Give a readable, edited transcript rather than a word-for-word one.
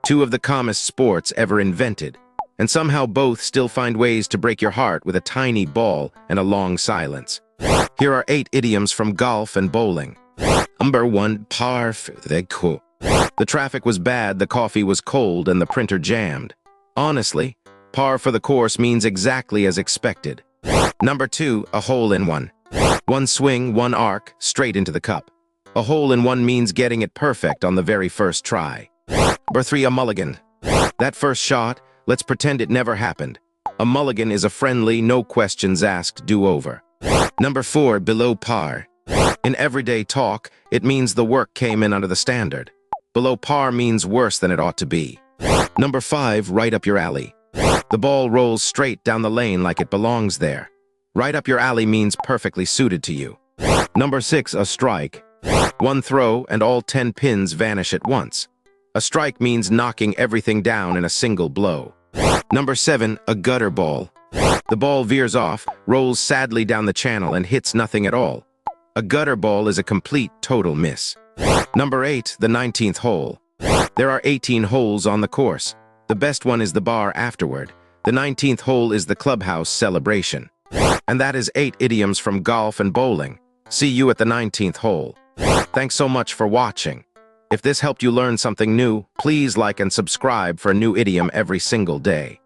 two of the calmest sports ever invented, and somehow both still find ways to break your heart with a tiny ball and a long silence. Here are 8 idioms from golf and bowling. Number 1, parfait. The traffic was bad, the coffee was cold, and the printer jammed. Honestly, par for the course means exactly as expected. Number 2, a hole-in-one. One swing, one arc, straight into the cup. A hole-in-one means getting it perfect on the very first try. Number 3, a mulligan. That first shot, let's pretend it never happened. A mulligan is a friendly, no questions asked do-over. Number 4, below par. In everyday talk, it means the work came in under the standard. Below par means worse than it ought to be. Number 5, right up your alley. The ball rolls straight down the lane like it belongs there. Right up your alley means perfectly suited to you. Number 6, a strike. One throw and all 10 pins vanish at once. A strike means knocking everything down in a single blow. Number 7, a gutter ball. The ball veers off, rolls sadly down the channel, and hits nothing at all. A gutter ball is a complete, total miss. Number 8, the 19th hole. There are 18 holes on the course. The best one is the bar afterward. The 19th hole is the clubhouse celebration. And that is 8 idioms from golf and bowling. See you at the 19th hole. Thanks so much for watching. If this helped you learn something new, please like and subscribe for a new idiom every single day.